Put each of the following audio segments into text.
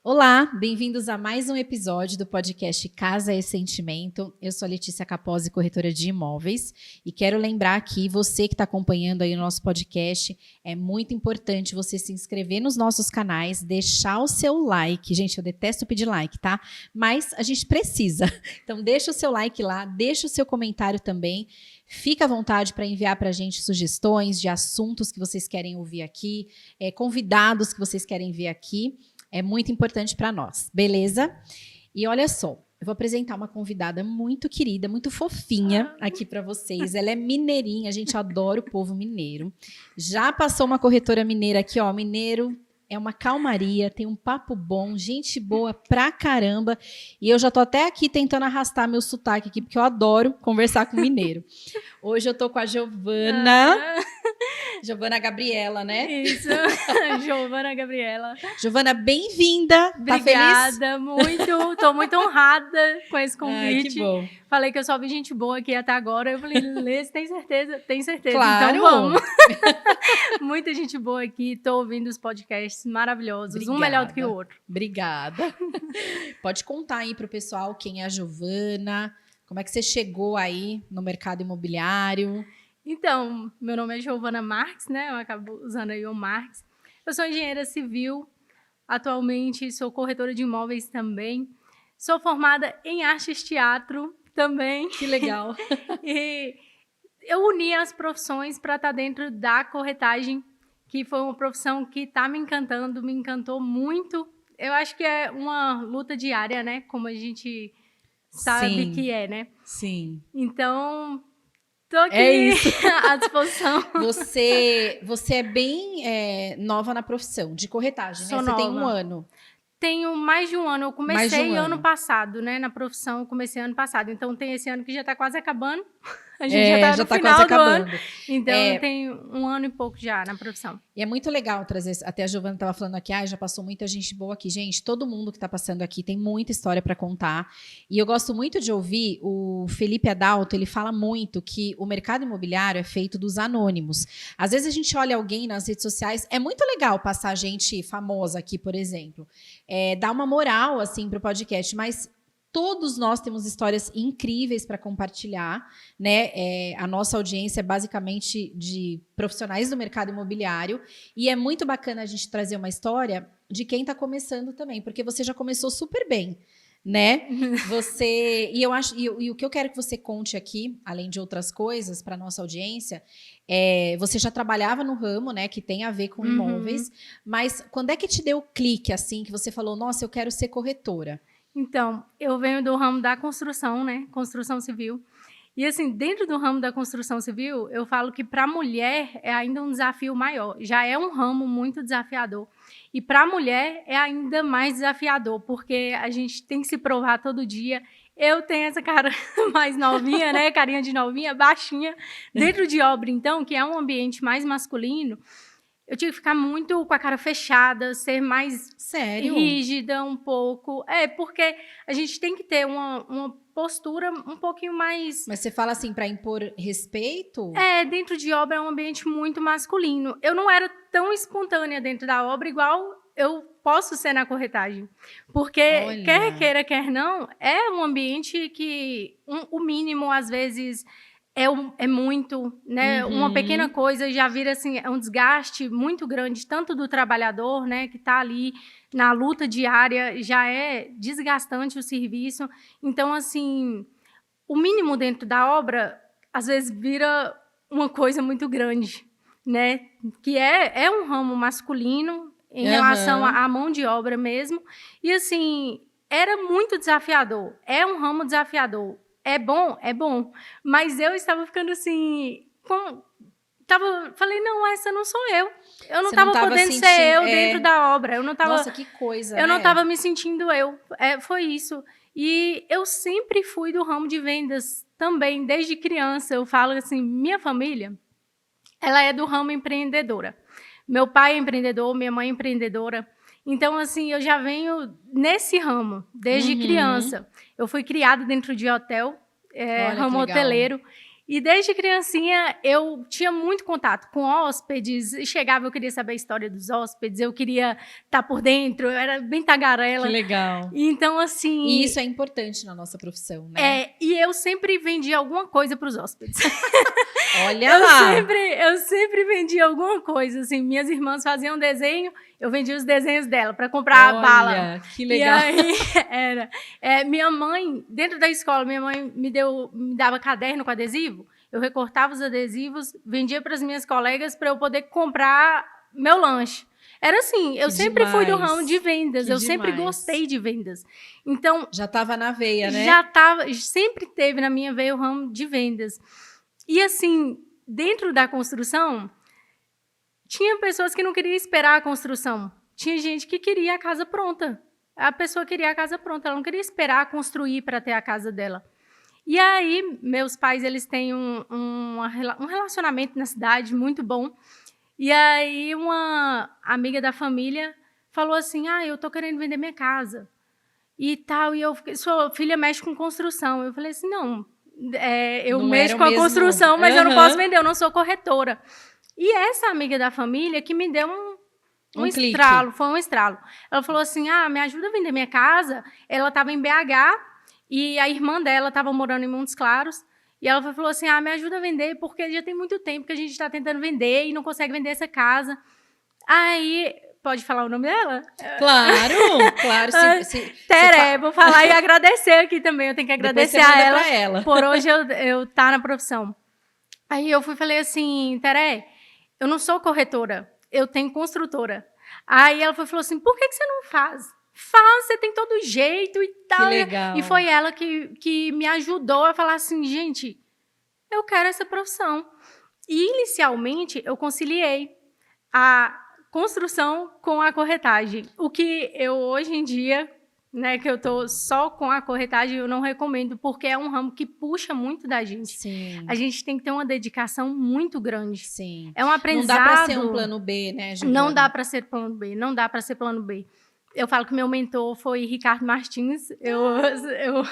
Olá, bem-vindos a mais um episódio do podcast Casa e Sentimento. Eu sou a Letícia Capozzi, corretora de imóveis, e quero lembrar aqui, você que está acompanhando aí o nosso podcast, é muito importante você se inscrever nos nossos canais, deixar o seu like. Gente, eu detesto pedir like, tá? Mas a gente precisa. Então deixa o seu like lá, deixa o seu comentário também. Fica à vontade para enviar para a gente sugestões de assuntos que vocês querem ouvir aqui, convidados que vocês querem ver aqui. É muito importante para nós, beleza? E olha só, eu vou apresentar uma convidada muito querida, muito fofinha aqui para vocês. Ela é mineirinha, a gente adora o povo mineiro. Já passou uma corretora mineira aqui, ó, mineiro é uma calmaria, tem um papo bom, gente boa pra caramba. E eu já tô até aqui tentando arrastar meu sotaque aqui, porque eu adoro conversar com mineiro. Hoje eu tô com a Giovana. Giovana Gabriela, né? Isso, Giovana Gabriela. Giovana, bem-vinda. Obrigada, tá feliz? muito. Tô muito honrada com esse convite. Ai, que bom. Falei que eu só vi gente boa aqui até agora. Eu falei, Lê, você tem certeza? Tem certeza. Claro. Então vamos. Muita gente boa aqui. Tô ouvindo os podcasts maravilhosos. Obrigada. Um melhor do que o outro. Obrigada. Pode contar aí pro pessoal quem é a Giovana, como é que você chegou aí no mercado imobiliário. Então, meu nome é Giovana Marques, né? Eu acabo usando aí o Marques. Eu sou engenheira civil, atualmente sou corretora de imóveis também. Sou formada em artes teatro também. Que legal. E eu uni as profissões para estar dentro da corretagem, que foi uma profissão que está me encantando, me encantou muito. Eu acho que é uma luta diária, né? Como a gente sabe que é, né? Sim. Então, tô aqui à disposição. Você é bem nova na profissão de corretagem, Sou né? Você nova. tem 1 ano. Tenho mais de um ano. Eu comecei ano passado, né? Na profissão, eu comecei ano passado. Então, tem esse ano que já está quase acabando. A gente já está no final quase do acabando. ano. Então, tem 1 ano e pouco já na profissão. E é muito legal trazer, até a Giovana estava falando aqui, já passou muita gente boa aqui. Gente, todo mundo que está passando aqui tem muita história para contar. E eu gosto muito de ouvir o Felipe Adalto, ele fala muito que o mercado imobiliário é feito dos anônimos. Às vezes a gente olha alguém nas redes sociais, é muito legal passar gente famosa aqui, por exemplo. Dá uma moral, assim, para o podcast, mas todos nós temos histórias incríveis para compartilhar, né? A nossa audiência é basicamente de profissionais do mercado imobiliário e é muito bacana a gente trazer uma história de quem está começando também, porque você já começou super bem, né? E o que eu quero que você conte aqui, além de outras coisas para nossa audiência, você já trabalhava no ramo, né? Que tem a ver com imóveis, mas quando é que te deu o clique assim que você falou, nossa, eu quero ser corretora? Então, eu venho do ramo da construção, né? Construção civil. E, assim, dentro do ramo da construção civil, eu falo que para a mulher é ainda um desafio maior. Já é um ramo muito desafiador. E para a mulher é ainda mais desafiador, porque a gente tem que se provar todo dia. Eu tenho essa cara mais novinha, né? Carinha de novinha, baixinha. Dentro de obra, então, que é um ambiente mais masculino, eu tive que ficar muito com a cara fechada, ser mais rígida um pouco. Porque a gente tem que ter uma postura um pouquinho mais... Mas você fala assim, para impor respeito? Dentro de obra é um ambiente muito masculino. Eu não era tão espontânea dentro da obra, igual eu posso ser na corretagem. Porque, quer queira, quer não, é um ambiente que o mínimo, às vezes... É muito, né? Uma pequena coisa já vira assim, é um desgaste muito grande, tanto do trabalhador, né, que está ali na luta diária, já é desgastante o serviço. Então, assim, o mínimo dentro da obra, às vezes, vira uma coisa muito grande, né? Que é um ramo masculino em relação à mão de obra mesmo. E, assim, era muito desafiador. É um ramo desafiador. É bom, mas eu estava ficando assim, falei, não, essa não sou eu. Eu não estava podendo ser eu dentro da obra. Eu não tava, nossa, que coisa, eu não estava me sentindo eu. Foi isso. E eu sempre fui do ramo de vendas também, desde criança. Eu falo assim, minha família, ela é do ramo empreendedora. Meu pai é empreendedor, minha mãe é empreendedora. Então, assim, eu já venho nesse ramo, desde criança. Eu fui criada dentro de hotel, ramo hoteleiro. E desde criancinha eu tinha muito contato com hóspedes. Chegava, eu queria saber a história dos hóspedes, eu queria estar por dentro, eu era bem tagarela. Que legal. Então, assim... E isso é importante na nossa profissão, né? E eu sempre vendia alguma coisa para os hóspedes. Olha lá! Eu sempre vendia alguma coisa, assim. Minhas irmãs faziam desenho, eu vendia os desenhos dela para comprar a bala. Olha, que legal. E aí, minha mãe, dentro da escola, minha mãe me dava caderno com adesivo, eu recortava os adesivos, vendia para as minhas colegas para eu poder comprar meu lanche. Era assim, eu sempre fui do ramo de vendas, eu sempre gostei de vendas. Então... Já estava na veia, né? Sempre teve na minha veia o ramo de vendas. E assim, dentro da construção, tinha pessoas que não queriam esperar a construção. Tinha gente que queria a casa pronta. A pessoa queria a casa pronta, ela não queria esperar construir para ter a casa dela. E aí, meus pais, eles têm um relacionamento na cidade muito bom. E aí, uma amiga da família falou assim, eu tô querendo vender minha casa. E tal, e eu fiquei, sua filha mexe com construção. Eu falei assim, não, eu mexo com a construção, mas eu não posso vender, eu não sou corretora. E essa amiga da família que me deu um estralo, foi um estralo. Ela falou assim, me ajuda a vender minha casa. Ela estava em BH e a irmã dela estava morando em Montes Claros. E ela falou assim, me ajuda a vender, porque já tem muito tempo que a gente está tentando vender e não consegue vender essa casa. Aí... Pode falar o nome dela? Claro, claro. Teré, vou falar e agradecer aqui também. Eu tenho que agradecer a ela por hoje eu estar na profissão. Aí eu falei assim, Teré, eu não sou corretora, eu tenho construtora. Aí ela falou assim, por que você não faz? Faz, você tem todo jeito e tal. Que legal. E foi ela que me ajudou a falar assim, gente, eu quero essa profissão. E inicialmente eu conciliei a construção com a corretagem. O que eu, hoje em dia, né, que eu estou só com a corretagem, eu não recomendo, porque é um ramo que puxa muito da gente. Sim. A gente tem que ter uma dedicação muito grande. Sim. É um aprendizado... Não dá para ser um plano B, né, Juliana? Não dá para ser plano B, não dá para ser plano B. Eu falo que meu mentor foi Ricardo Martins,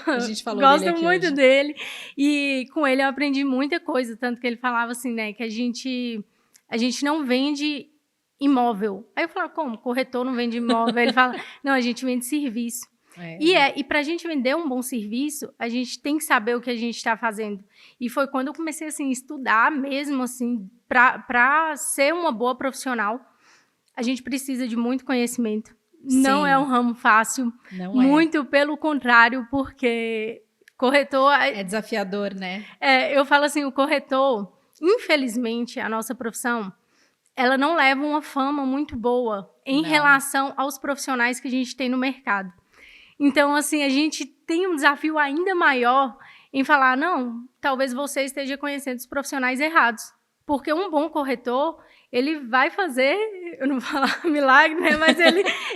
a gente falou gosto dele aqui muito hoje. dele, e com ele eu aprendi muita coisa, tanto que ele falava assim, né, que a gente não vende imóvel. Aí eu falava, como? Corretor não vende imóvel? Ele fala, não, a gente vende serviço. E para a gente vender um bom serviço, a gente tem que saber o que a gente está fazendo. E foi quando eu comecei assim, a estudar mesmo, assim, para ser uma boa profissional. A gente precisa de muito conhecimento. Sim. Não é um ramo fácil. Não muito pelo contrário, porque corretor... É desafiador, né? Eu falo assim, o corretor, infelizmente, a nossa profissão, ela não leva uma fama muito boa em relação aos profissionais que a gente tem no mercado. Então, assim, a gente tem um desafio ainda maior em falar, não, talvez você esteja conhecendo os profissionais errados. Porque um bom corretor, ele vai fazer, eu não vou falar milagre, né? Mas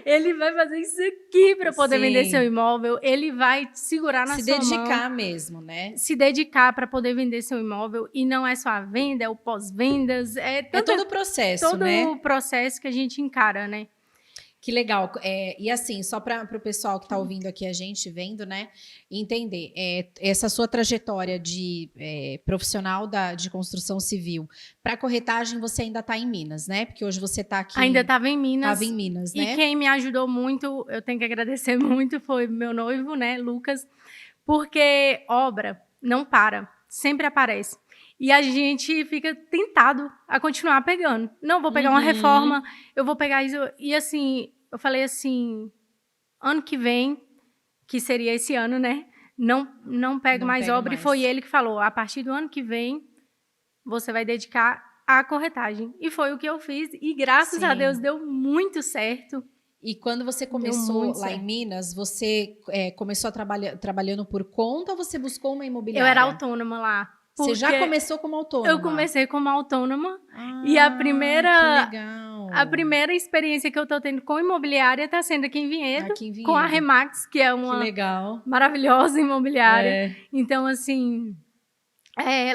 ele vai fazer isso aqui para poder vender seu imóvel. Ele vai segurar na sua mão. Se dedicar mesmo, né? Se dedicar para poder vender seu imóvel. E não é só a venda, é o pós-vendas. É todo o processo, né? Todo o processo que a gente encara, né? Que legal. E assim, só para o pessoal que está ouvindo aqui a gente, vendo, né, entender, essa sua trajetória de profissional de construção civil, para corretagem você ainda está em Minas, né? Porque hoje você está aqui... Ainda estava em Minas. Estava em Minas, né? E quem me ajudou muito, eu tenho que agradecer muito, foi meu noivo, né, Lucas, porque obra não para, sempre aparece. E a gente fica tentado a continuar pegando. Não, vou pegar uma reforma, eu vou pegar isso. E assim, eu falei assim, ano que vem, que seria esse ano, né? Não pego mais obra. E foi ele que falou, a partir do ano que vem, você vai dedicar à corretagem. E foi o que eu fiz. E graças a Deus deu muito certo. E quando você começou lá em Minas, você começou trabalhando por conta ou você buscou uma imobiliária? Eu era autônoma lá. Você já começou como autônoma? Eu comecei como autônoma. E a primeira experiência que eu estou tendo com imobiliária está sendo aqui em Vinhedo, com a Remax, que é uma maravilhosa imobiliária. Então, assim,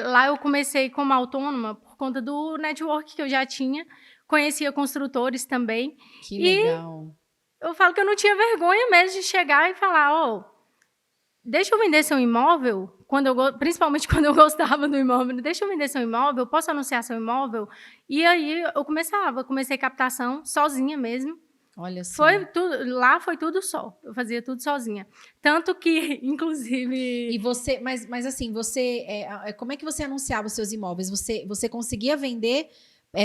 lá eu comecei como autônoma por conta do network que eu já tinha. Conhecia construtores também. Que legal. E eu falo que eu não tinha vergonha mesmo de chegar e falar, deixa eu vender seu imóvel, principalmente quando eu gostava do imóvel, deixa eu vender seu imóvel, posso anunciar seu imóvel? E aí eu comecei captação sozinha mesmo. Olha só. Lá foi tudo só. Eu fazia tudo sozinha. Tanto que, inclusive... E você, mas assim, como é que você anunciava os seus imóveis? Você conseguia vender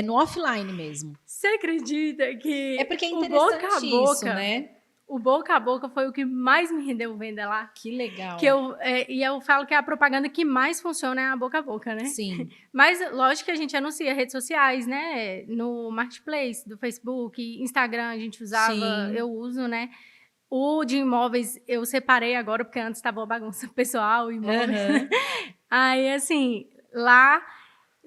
no offline mesmo? Você acredita que... É porque é interessante isso, né? O boca a boca foi o que mais me rendeu venda lá. Que legal. E eu falo que a propaganda que mais funciona é a boca a boca, né? Sim. Mas, lógico que a gente anuncia redes sociais, né? No Marketplace, do Facebook, Instagram a gente usava, sim, eu uso, né? O de imóveis eu separei agora, porque antes estava uma bagunça pessoal, imóveis. Uhum. Aí, assim, lá...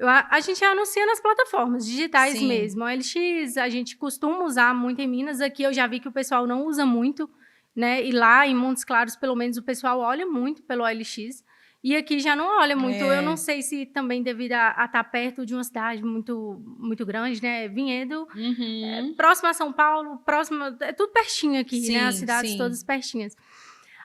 A gente anuncia nas plataformas digitais, sim, mesmo. O OLX a gente costuma usar muito em Minas. Aqui eu já vi que o pessoal não usa muito, né? E lá em Montes Claros, pelo menos, o pessoal olha muito pelo OLX. E aqui já não olha muito. Eu não sei se também devido a estar perto de uma cidade muito, muito grande, né? Vinhedo, uhum, próximo a São Paulo, é tudo pertinho aqui, sim, né? As cidades, sim, todas pertinhas.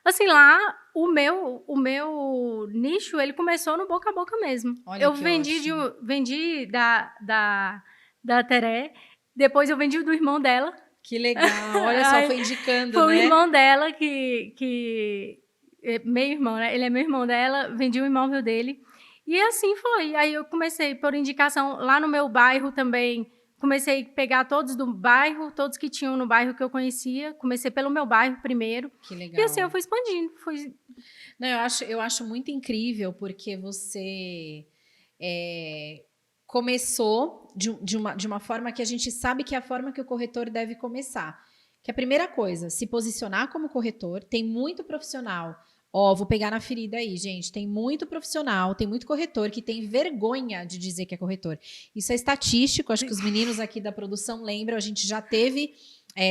Assim, lá, o meu nicho, ele começou no boca a boca mesmo. Olha, eu vendi da Teré, depois eu vendi do irmão dela. Que legal, olha só, foi indicando, foi, né? Foi o irmão dela meio irmão, né? Ele é meu irmão dela, vendi o imóvel dele. E assim foi. Aí eu comecei por indicação lá no meu bairro também. Comecei a pegar todos do bairro, todos que tinham no bairro que eu conhecia. Comecei pelo meu bairro primeiro. Que legal. E assim eu fui expandindo. Não, eu acho muito incrível, porque você começou de uma forma que a gente sabe que é a forma que o corretor deve começar. Que a primeira coisa, se posicionar como corretor. Tem muito profissional. Vou pegar na ferida aí, gente. Tem muito profissional, tem muito corretor que tem vergonha de dizer que é corretor. Isso é estatístico, acho que os meninos aqui da produção lembram. A gente já teve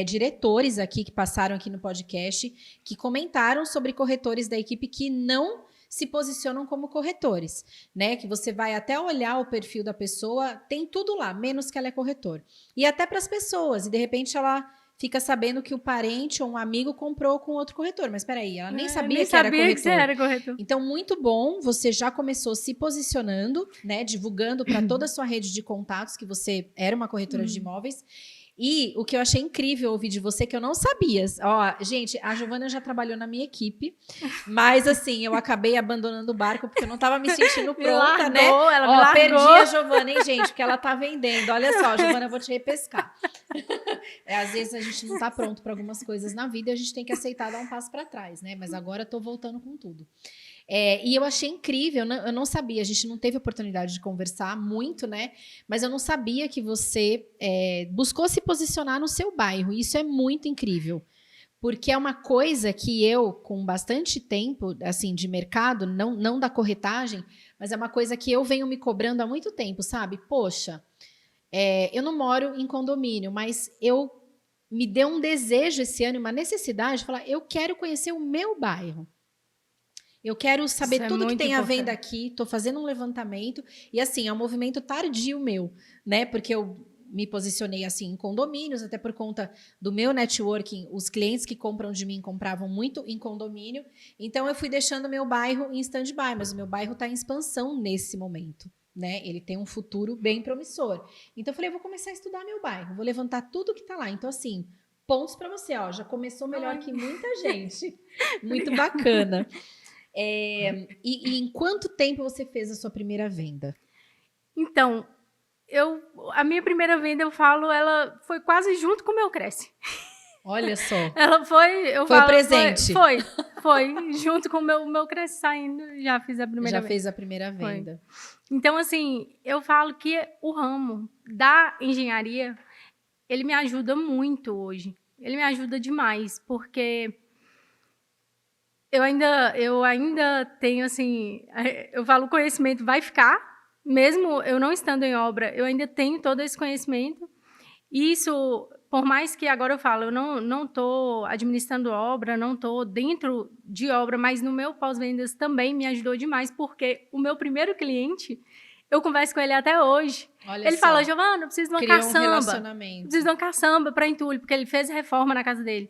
diretores aqui que passaram aqui no podcast que comentaram sobre corretores da equipe que não se posicionam como corretores, né? Que você vai até olhar o perfil da pessoa, tem tudo lá, menos que ela é corretor. E até para as pessoas, e de repente ela fica sabendo que o parente ou um amigo comprou com outro corretor. Mas peraí, ela nem sabia que era corretor. Então, muito bom, você já começou se posicionando, né? Divulgando para toda a sua rede de contatos que você era uma corretora de imóveis. E o que eu achei incrível ouvir de você, que eu não sabia. Gente, a Giovana já trabalhou na minha equipe, mas assim, eu acabei abandonando o barco porque eu não estava me sentindo pronta, né? Ela perdi a Giovana, hein, gente? Porque ela tá vendendo. Olha só, Giovana, eu vou te repescar. Às vezes a gente não tá pronto para algumas coisas na vida e a gente tem que aceitar dar um passo para trás, né? Mas agora eu tô voltando com tudo. E eu achei incrível, eu não sabia, a gente não teve oportunidade de conversar muito, né? Mas eu não sabia que você buscou se posicionar no seu bairro. Isso é muito incrível, porque é uma coisa que eu, com bastante tempo, assim, de mercado, não da corretagem, mas é uma coisa que eu venho me cobrando há muito tempo, sabe? Poxa, eu não moro em condomínio, mas me deu um desejo esse ano, uma necessidade de falar, eu quero conhecer o meu bairro. Eu quero saber tudo que tem à venda aqui, estou fazendo um levantamento, e assim, é um movimento tardio meu, né? Porque eu me posicionei assim em condomínios, até por conta do meu networking, os clientes que compram de mim compravam muito em condomínio, então eu fui deixando o meu bairro em stand-by, mas o meu bairro está em expansão nesse momento, né? Ele tem um futuro bem promissor. Então eu falei, eu vou começar a estudar meu bairro, vou levantar tudo que está lá. Então assim, pontos para você, já começou melhor que muita gente. Muito bacana. E em quanto tempo você fez a sua primeira venda? Então, a minha primeira venda, ela foi quase junto com o meu Cresce. Olha só. Ela foi... Foi presente. Foi. Junto com o meu Cresce saindo, já fiz a primeira venda. Já fez a primeira venda. Foi. Então, assim, eu falo que o ramo da engenharia, ele me ajuda muito hoje. Ele me ajuda demais, porque... Eu ainda tenho, assim, eu falo, o conhecimento vai ficar, mesmo eu não estando em obra, eu ainda tenho todo esse conhecimento. E isso, por mais que agora eu falo, eu não estou administrando obra, não estou dentro de obra, mas no meu pós-vendas também me ajudou demais, porque o meu primeiro cliente, eu converso com ele até hoje. Olha ele só, fala, Giovana, eu preciso de uma caçamba. Um relacionamento. Preciso de uma caçamba para entulho, porque ele fez reforma na casa dele.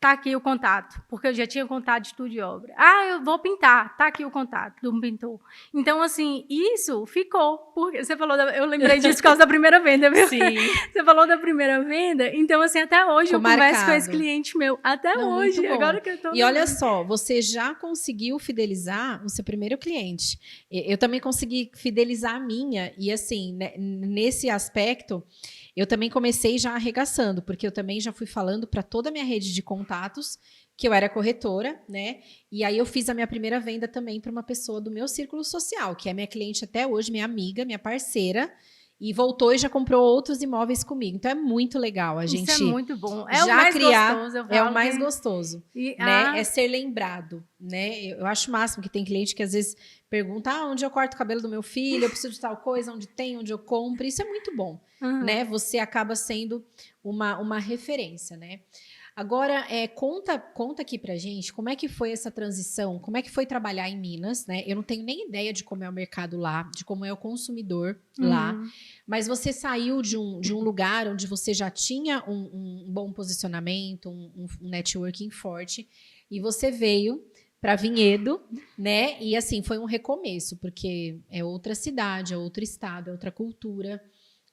tá aqui o contato, porque eu já tinha contato de estudo de obra. Ah, eu vou pintar, tá aqui o contato de um pintor. Então, assim, isso ficou, porque você falou, eu lembrei disso por causa da primeira venda, viu? Sim. Você falou da primeira venda, então, assim, até hoje Ficou eu converso marcado. com esse cliente meu, até Não, hoje, muito bom. agora que eu tô... E olha só, você já conseguiu fidelizar o seu primeiro cliente. Eu também consegui fidelizar a minha, e assim, né, nesse aspecto, eu também comecei já arregaçando, porque eu também já fui falando para toda a minha rede de contatos que eu era corretora, né? E aí eu fiz a minha primeira venda também para uma pessoa do meu círculo social, que é minha cliente até hoje, minha amiga, minha parceira, e voltou e já comprou outros imóveis comigo. Então é muito legal a gente. Isso é muito bom. É já o mais criar, gostoso, eu falo. É o mais gostoso, e, né? É ser lembrado, né? Eu acho o máximo que tem cliente que às vezes pergunta: onde eu corto o cabelo do meu filho? Eu preciso de tal coisa, onde tem, onde eu compro. Isso é muito bom, né? Você acaba sendo uma referência, né? Agora, conta aqui pra gente como é que foi essa transição, como é que foi trabalhar em Minas, né? Eu não tenho nem ideia de como é o mercado lá, de como é o consumidor lá, mas você saiu de um lugar onde você já tinha um bom posicionamento, um networking forte, e você veio para Vinhedo, né? E assim, foi um recomeço, porque é outra cidade, é outro estado, é outra cultura,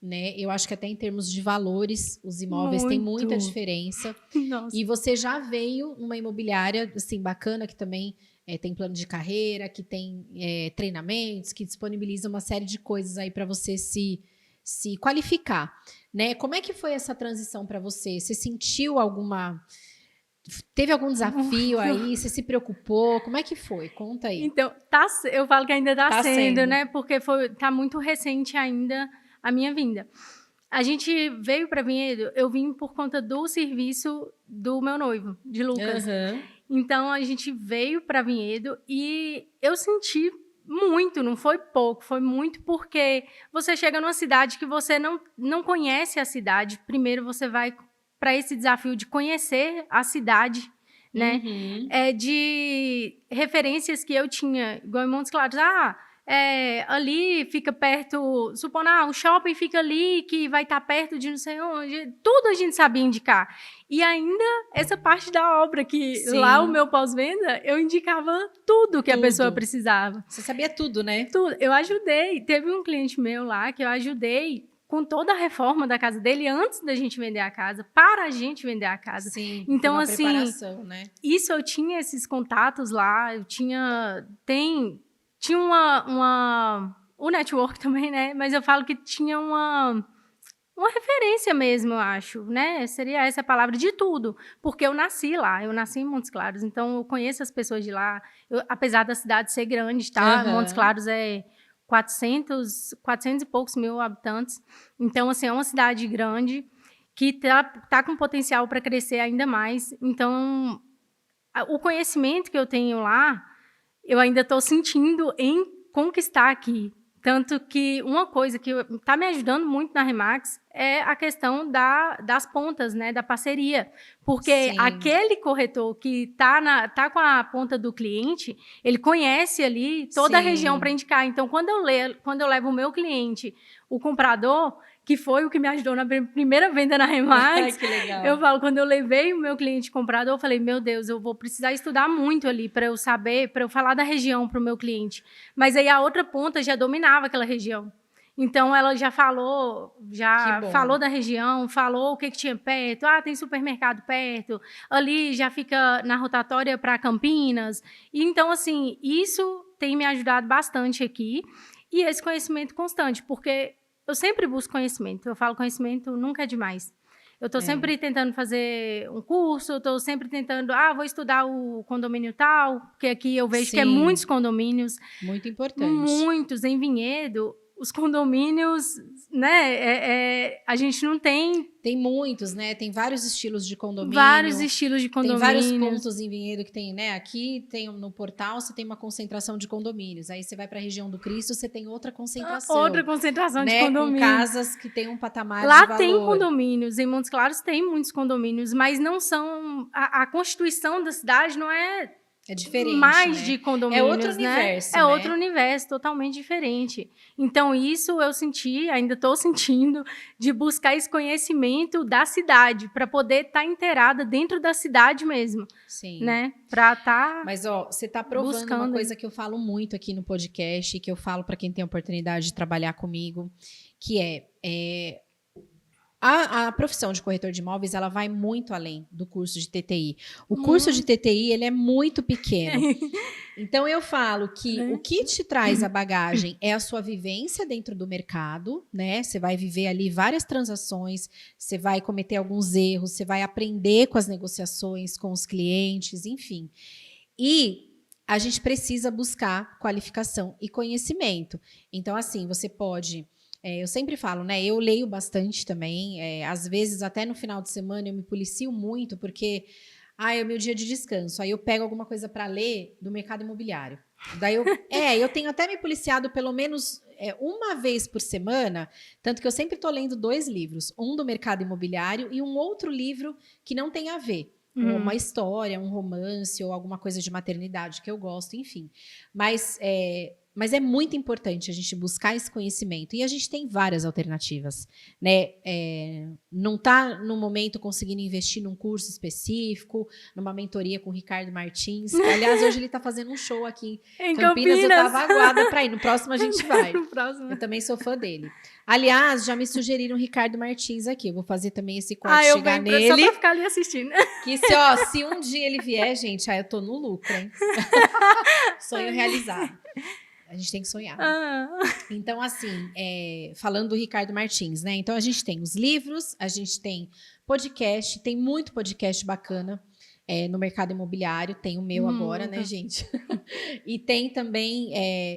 né? Eu acho que até em termos de valores, os imóveis têm muita diferença. Nossa. E você já veio numa imobiliária assim bacana que também tem plano de carreira, que tem treinamentos, que disponibiliza uma série de coisas aí para você se qualificar, né? Como é que foi essa transição para você? Você sentiu teve algum desafio aí? Você se preocupou? Como é que foi? Conta aí. Então, eu falo que ainda está sendo, né? Porque tá muito recente ainda a minha vinda. A gente veio para Vinhedo, eu vim por conta do serviço do meu noivo, de Lucas. Então, a gente veio para Vinhedo e eu senti muito, não foi pouco, foi muito, porque você chega numa cidade que você não conhece a cidade. Primeiro, você vai para esse desafio de conhecer a cidade, né? De referências que eu tinha, igual em Montes Claros. Ali fica perto, supondo, o shopping fica ali, que vai estar perto de não sei onde, tudo a gente sabia indicar. E ainda essa parte da obra, que lá o meu pós-venda, eu indicava tudo que a pessoa precisava. Você sabia tudo, né? Tudo. Eu ajudei, teve um cliente meu lá que eu ajudei com toda a reforma da casa dele antes da gente vender a casa, para a gente vender a casa. Sim, então, uma assim, preparação, né? Isso eu tinha esses contatos lá, eu tinha o network também, né? Mas eu falo que tinha uma referência mesmo, eu acho, né? Seria essa a palavra de tudo, porque eu nasci lá, eu nasci em Montes Claros, então eu conheço as pessoas de lá, apesar da cidade ser grande, tá? Montes Claros é 400 e poucos mil habitantes, então, assim, é uma cidade grande que tá com potencial para crescer ainda mais, então o conhecimento que eu tenho lá, eu ainda estou sentindo em conquistar aqui. Tanto que uma coisa que está me ajudando muito na Remax é a questão das pontas, né, da parceria. Porque aquele corretor que tá com a ponta do cliente, ele conhece ali toda a região para indicar. Então, quando eu levo o meu cliente, o comprador, que foi o que me ajudou na primeira venda na Remax, que legal. Eu falo, quando eu levei o meu cliente comprador, eu falei, meu Deus, eu vou precisar estudar muito ali para eu saber, para eu falar da região para o meu cliente. Mas aí a outra ponta já dominava aquela região. Então, ela já falou da região, falou o que tinha perto. Tem supermercado perto. Ali já fica na rotatória para Campinas. E, então, assim, isso tem me ajudado bastante aqui. E esse conhecimento constante, porque eu sempre busco conhecimento. Eu falo, conhecimento nunca é demais. Eu estou sempre tentando fazer um curso, estou sempre tentando, vou estudar o condomínio tal, porque aqui eu vejo que é muitos condomínios. Muito importante. Muitos, em Vinhedo. Os condomínios, né, a gente não tem... Tem muitos, né? Tem vários estilos de condomínio. Vários estilos de condomínio. Tem vários pontos em Vinhedo que tem, né? Aqui tem no Portal, você tem uma concentração de condomínios. Aí você vai para a região do Cristo, você tem outra concentração. Outra concentração, né? De condomínios. Com casas que tem um patamar de valor. Lá tem condomínios, em Montes Claros tem muitos condomínios, mas não são... A constituição da cidade não é É diferente, mais né? de condomínios, é outro universo, né? É outro universo, totalmente diferente. Então, isso eu senti, ainda estou sentindo, de buscar esse conhecimento da cidade, para poder estar inteirada dentro da cidade mesmo. Sim. Né? Para estar Mas, ó, você está provando buscando uma coisa que eu falo muito aqui no podcast, que eu falo para quem tem a oportunidade de trabalhar comigo, que a profissão de corretor de imóveis, ela vai muito além do curso de TTI. O curso de TTI, ele é muito pequeno. Então, eu falo que o que te traz a bagagem é a sua vivência dentro do mercado, né? Você vai viver ali várias transações, você vai cometer alguns erros, você vai aprender com as negociações, com os clientes, enfim. E a gente precisa buscar qualificação e conhecimento. Então, assim, você pode... eu sempre falo, né? Eu leio bastante também. Às vezes, até no final de semana, eu me policio muito, porque é o meu dia de descanso. Aí eu pego alguma coisa para ler do mercado imobiliário. Daí eu tenho até me policiado pelo menos uma vez por semana, tanto que eu sempre estou lendo 2 livros, um do mercado imobiliário e um outro livro que não tem a ver. Uma história, um romance ou alguma coisa de maternidade que eu gosto, enfim. Mas é muito importante a gente buscar esse conhecimento. E a gente tem várias alternativas, né? Não está, no momento, conseguindo investir num curso específico, numa mentoria com o Ricardo Martins. Aliás, hoje ele está fazendo um show aqui em Campinas. Eu estava aguada para ir. No próximo a gente vai. Eu também sou fã dele. Aliás, já me sugeriram o Ricardo Martins aqui. Eu vou fazer também esse corte, chegar nele. Só para ficar ali assistindo. Que se um dia ele vier, gente, eu tô no lucro, hein? Sonho realizado. A gente tem que sonhar. Né? Então, assim, falando do Ricardo Martins, né? Então, a gente tem os livros, a gente tem podcast, tem muito podcast bacana no mercado imobiliário. Tem o meu agora, né, gente? E tem também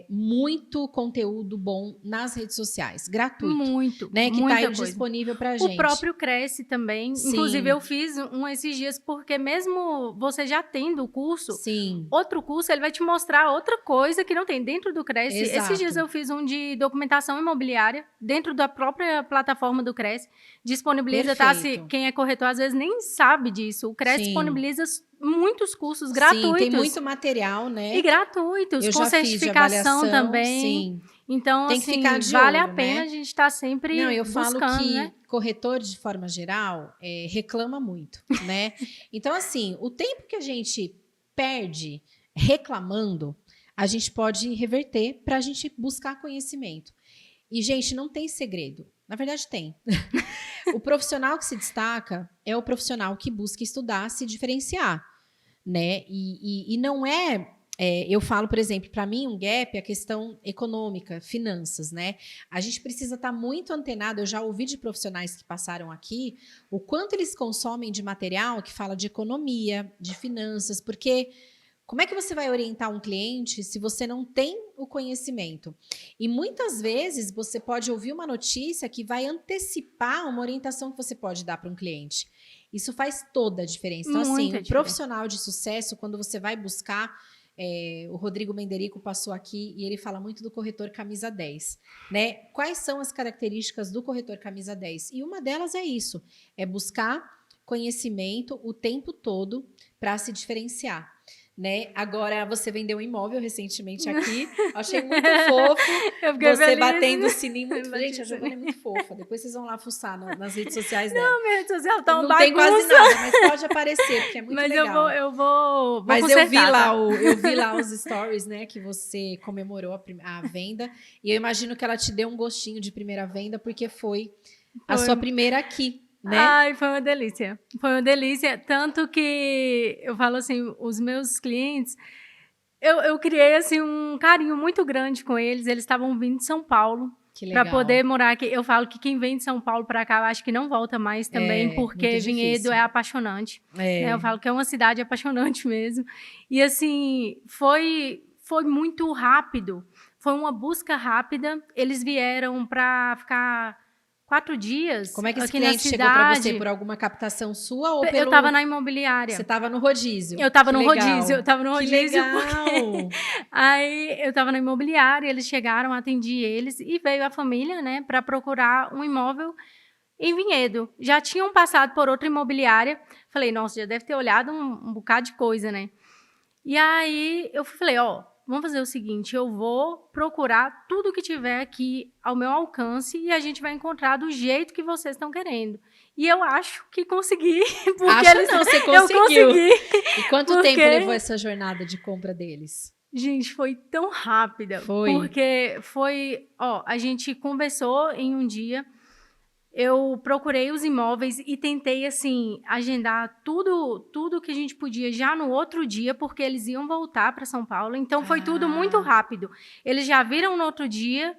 muito conteúdo bom nas redes sociais, gratuito. Muito, né? Que tá aí disponível pra gente. O próprio Cresce também. Sim. Inclusive, eu fiz esses dias, porque mesmo você já tendo o curso, Sim. outro curso, ele vai te mostrar outra coisa que não tem dentro do Cresce. Exato. Esses dias eu fiz um de documentação imobiliária, dentro da própria plataforma do Cresce. Disponibiliza, tá? Quem é corretor, às vezes, nem sabe disso. O Cresce disponibiliza muitos cursos gratuitos. Sim, tem muito material, né? E gratuitos, eu com certificação também. Sim. Então, tem assim, que ficar de vale olho, a pena, né? a gente estar sempre eu buscando, falo que né? corretor, de forma geral, reclama muito, né? Então, assim, o tempo que a gente perde reclamando, a gente pode reverter para a gente buscar conhecimento. E, gente, não tem segredo. Na verdade, tem. O profissional que se destaca é o profissional que busca estudar, se diferenciar, né? E não eu falo, por exemplo, para mim um gap é a questão econômica, finanças, né? A gente precisa estar muito antenado. Eu já ouvi de profissionais que passaram aqui o quanto eles consomem de material que fala de economia, de finanças, porque como é que você vai orientar um cliente se você não tem o conhecimento? E muitas vezes você pode ouvir uma notícia que vai antecipar uma orientação que você pode dar para um cliente. Isso faz toda a diferença. Então, assim, o profissional de sucesso, quando você vai buscar... o Rodrigo Menderico passou aqui e ele fala muito do corretor camisa 10, né? Quais são as características do corretor camisa 10? E uma delas é isso, é buscar conhecimento o tempo todo para se diferenciar, né? Agora, você vendeu um imóvel recentemente aqui, achei muito fofo, você feliz. Batendo o sininho, gente, a Giovana é muito fofa, depois vocês vão lá fuçar nas redes sociais dela. Não, minha rede social tá uma bagunça. Não tem quase nada, mas pode aparecer, porque é muito legal. Mas eu vou mas consertar, eu vi lá os stories, né, que você comemorou a venda, e eu imagino que ela te deu um gostinho de primeira venda, porque foi a sua primeira aqui. Né? Ai, foi uma delícia. Foi uma delícia. Tanto que eu falo assim, os meus clientes, eu criei assim um carinho muito grande com eles. Eles estavam vindo de São Paulo para poder morar aqui. Eu falo que quem vem de São Paulo para cá, eu acho que não volta mais também, porque Vinhedo é apaixonante. Né? Eu falo que é uma cidade apaixonante mesmo. E assim, foi muito rápido. Foi uma busca rápida. Eles vieram para ficar 4 dias. Como é que esse cliente chegou para você? Por alguma captação sua ou pelo... Eu estava na imobiliária. Você estava no rodízio? Eu estava no rodízio. Eu estava no rodízio. Que legal! Porque... Aí eu estava na imobiliária, eles chegaram, atendi eles e veio a família, né, para procurar um imóvel em Vinhedo. Já tinham passado por outra imobiliária. Falei, nossa, já deve ter olhado um bocado de coisa, né? E aí eu falei, vamos fazer o seguinte, eu vou procurar tudo que tiver aqui ao meu alcance e a gente vai encontrar do jeito que vocês estão querendo. E eu acho que consegui, porque você conseguiu. Eu consegui. E quanto tempo levou essa jornada de compra deles? Gente, foi tão rápida. Foi. Porque a gente conversou em um dia, eu procurei os imóveis e tentei, assim, agendar tudo que a gente podia já no outro dia, porque eles iam voltar para São Paulo. Então, foi tudo muito rápido. Eles já viram no outro dia,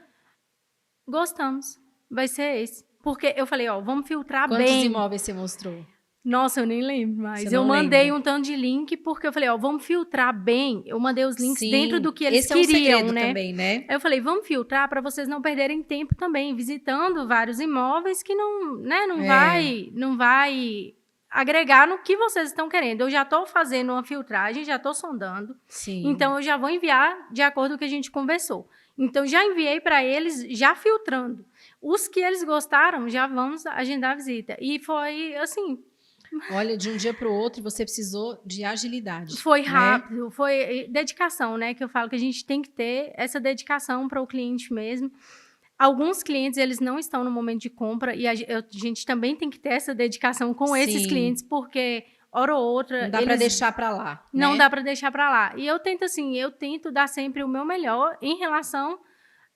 gostamos, vai ser esse. Porque eu falei, vamos filtrar bem. Quantos imóveis você mostrou? Nossa, eu nem lembro mais. Eu mandei um tanto de link, porque eu falei, vamos filtrar bem. Eu mandei os links dentro do que eles queriam, esse é um segredo também, né? Aí eu falei, vamos filtrar para vocês não perderem tempo também, visitando vários imóveis que não vai agregar no que vocês estão querendo. Eu já estou fazendo uma filtragem, já estou sondando. Sim. Então, eu já vou enviar de acordo com o que a gente conversou. Então, já enviei para eles, já filtrando. Os que eles gostaram, já vamos agendar a visita. E foi assim... Olha, de um dia para o outro, você precisou de agilidade. Foi rápido, foi dedicação, né? Que eu falo que a gente tem que ter essa dedicação para o cliente mesmo. Alguns clientes, eles não estão no momento de compra e a gente também tem que ter essa dedicação com esses clientes, porque hora ou outra... Não dá para deixar para lá. Não dá para deixar para lá. E eu tento dar sempre o meu melhor em relação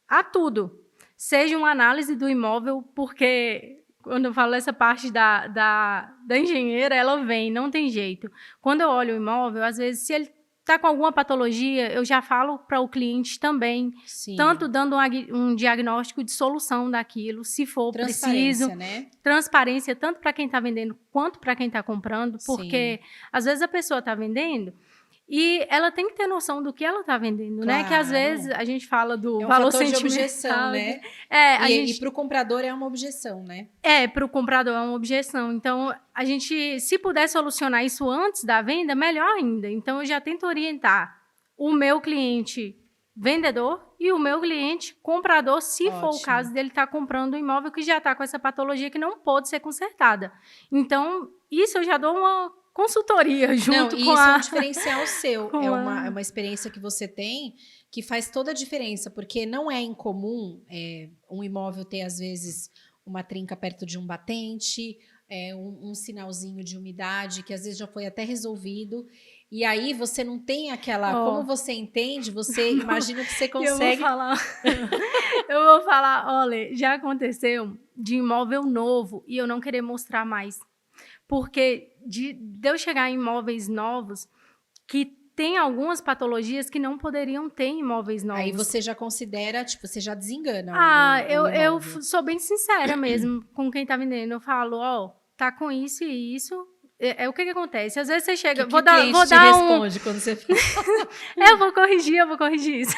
a tudo. Seja uma análise do imóvel, porque... Quando eu falo essa parte da engenheira, ela vem, não tem jeito. Quando eu olho o imóvel, às vezes, se ele está com alguma patologia, eu já falo para o cliente também. Sim. Tanto dando um diagnóstico de solução daquilo, se for preciso. Né? Transparência, tanto para quem está vendendo quanto para quem está comprando. Porque, às vezes, a pessoa está vendendo... E ela tem que ter noção do que ela está vendendo, né? Que às vezes a gente fala do valor sentimental. De objeção, né? E para o comprador é uma objeção, né? Para o comprador é uma objeção. Então, a gente, se puder solucionar isso antes da venda, melhor ainda. Então, eu já tento orientar o meu cliente vendedor e o meu cliente comprador, se for o caso dele estar comprando um imóvel que já está com essa patologia que não pode ser consertada. Então, isso eu já dou uma consultoria junto com isso é um diferencial seu. É uma experiência que você tem que faz toda a diferença, porque não é incomum um imóvel ter, às vezes, uma trinca perto de um batente, um sinalzinho de umidade, que às vezes já foi até resolvido. E aí você não tem aquela... Como você entende, você imagina que você consegue... Eu vou falar, olha, já aconteceu de imóvel novo e eu não querer mostrar mais. Porque de eu chegar em imóveis novos que tem algumas patologias que não poderiam ter em imóveis novos. Aí você já considera, você já desengana. Eu sou bem sincera mesmo com quem tá vendendo. Eu falo, tá com isso e isso. O que acontece? Às vezes você chega... O cliente te responde quando você fala? Eu vou corrigir isso.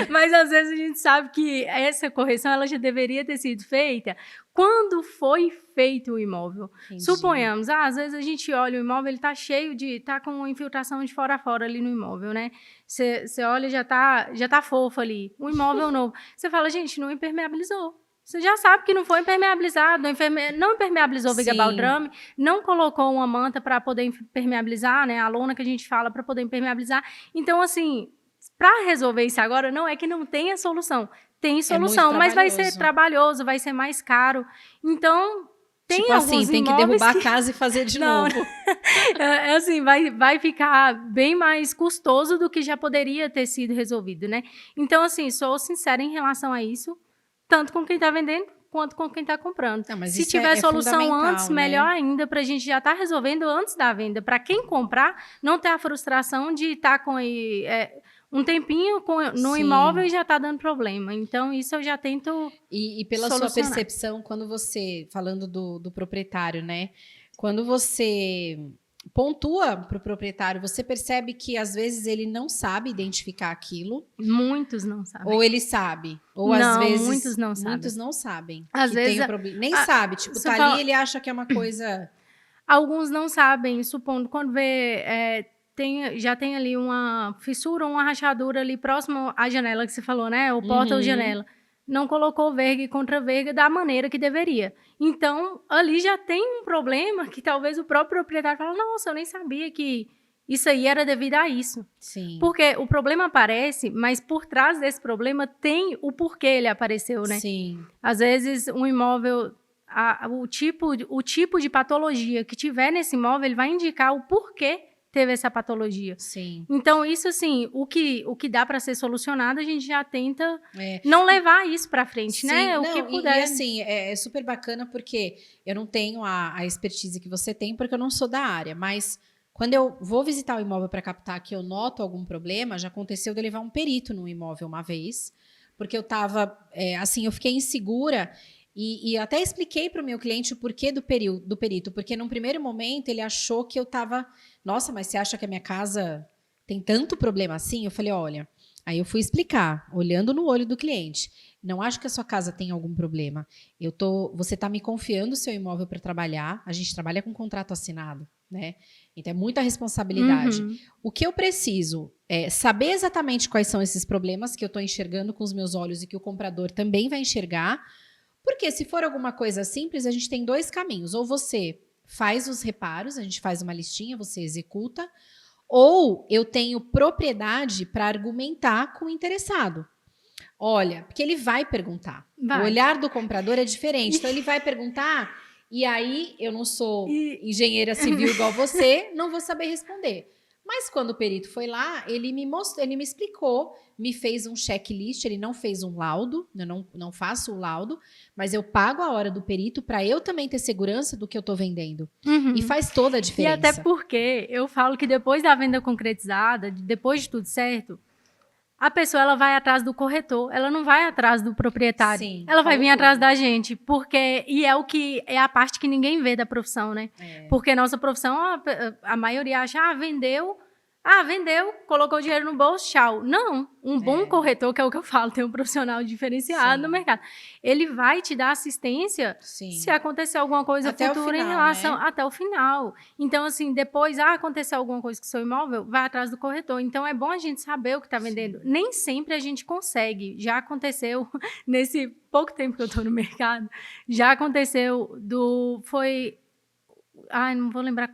Mas às vezes a gente sabe que essa correção ela já deveria ter sido feita quando foi feito o imóvel. Entendi. Suponhamos, às vezes a gente olha o imóvel, ele tá cheio tá com uma infiltração de fora a fora ali no imóvel, né? Você olha, já tá fofo ali. Um imóvel novo. Você fala, gente, não impermeabilizou. Você já sabe que não foi impermeabilizado, não impermeabilizou Vigabaldrame, não colocou uma manta para poder impermeabilizar, né? A lona que a gente fala para poder impermeabilizar. Então, assim, para resolver isso agora, não é que não tenha solução. Tem solução, mas vai ser trabalhoso, vai ser mais caro. Então, tem alguns tem que derrubar a casa e fazer de novo. Assim, vai ficar bem mais custoso do que já poderia ter sido resolvido, né? Então, assim, sou sincera em relação a isso. Tanto com quem está vendendo, quanto com quem está comprando. Se tiver solução antes, melhor ainda, para a gente já estar resolvendo antes da venda. Para quem comprar, não ter a frustração de estar com um tempinho no imóvel e já está dando problema. Então, isso eu já tento E pela sua percepção, quando você, falando do proprietário, né? Quando você pontua para o proprietário, você percebe que às vezes ele não sabe identificar aquilo. Muitos não sabem. Ou ele sabe. Ou não, às vezes muitos não sabem. Muitos não sabem. Às vezes nem sabe. Tipo, tá ali, ele acha que é uma coisa... Alguns não sabem, supondo, quando vê... já tem ali uma fissura, uma rachadura ali próximo à janela que você falou, né? O porta ou janela. Não colocou verga e contra-verga da maneira que deveria. Então, ali já tem um problema que talvez o próprio proprietário fala, nossa, eu nem sabia que Isso aí era devido a isso. Sim. Porque o problema aparece, mas por trás desse problema tem o porquê ele apareceu, né? Sim. Às vezes, um imóvel, o tipo de patologia que tiver nesse imóvel, ele vai indicar o porquê teve essa patologia. Sim. Então, isso assim, o que dá para ser solucionado, a gente já tenta não levar isso para frente, Sim, né? não, O que puder. E assim, é super bacana porque eu não tenho a expertise que você tem, porque eu não sou da área, mas quando eu vou visitar o imóvel para captar que eu noto algum problema, já aconteceu de eu levar um perito no imóvel uma vez, porque eu tava, assim, eu fiquei insegura e até expliquei para o meu cliente o porquê do perito, porque num primeiro momento ele achou que eu tava, nossa, mas você acha que a minha casa tem tanto problema assim? Eu falei, olha, aí eu fui explicar, olhando no olho do cliente, não acho que a sua casa tem algum problema, você está me confiando o seu imóvel para trabalhar, a gente trabalha com contrato assinado, né? Então é muita responsabilidade. Uhum. O que eu preciso é saber exatamente quais são esses problemas que eu estou enxergando com os meus olhos e que o comprador também vai enxergar, porque se for alguma coisa simples, a gente tem dois caminhos. Ou você faz os reparos, a gente faz uma listinha, você executa, ou eu tenho propriedade para argumentar com o interessado. Olha, porque ele vai perguntar. Vai. O olhar do comprador é diferente. Então ele vai perguntar, e aí eu não sou engenheira civil igual você, não vou saber responder. Mas quando o perito foi lá, ele me mostrou, ele me explicou, me fez um checklist, ele não fez um laudo, eu não faço o laudo, mas eu pago a hora do perito para eu também ter segurança do que eu estou vendendo. Uhum. E faz toda a diferença. E até porque eu falo que depois da venda concretizada, depois de tudo certo, a pessoa ela vai atrás do corretor, ela não vai atrás do proprietário. Sim, ela vai vir tudo. atrás da gente, porque é a parte que ninguém vê da profissão, né? Porque nossa profissão, a maioria acha, vendeu, colocou o dinheiro no bolso, tchau. Não, um bom corretor, que é o que eu falo, tem um profissional diferenciado no mercado. Ele vai te dar assistência se acontecer alguma coisa até futura em relação até o final. Então, assim, depois acontecer alguma coisa com o seu imóvel, vai atrás do corretor. Então, é bom a gente saber o que está vendendo. Nem sempre a gente consegue. Já aconteceu, nesse pouco tempo que eu estou no mercado, já aconteceu não vou lembrar,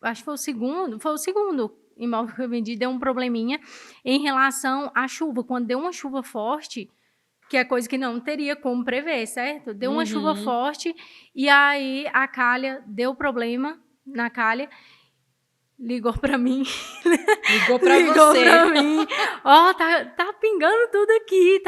acho que foi o segundo imóvel que eu vendi, deu um probleminha em relação à chuva. Quando deu uma chuva forte, que é coisa que não teria como prever, certo? Deu uma chuva forte e aí a calha deu problema na calha. Ligou pra mim. Ligou pra você. Pra mim. Tá pingando tudo aqui.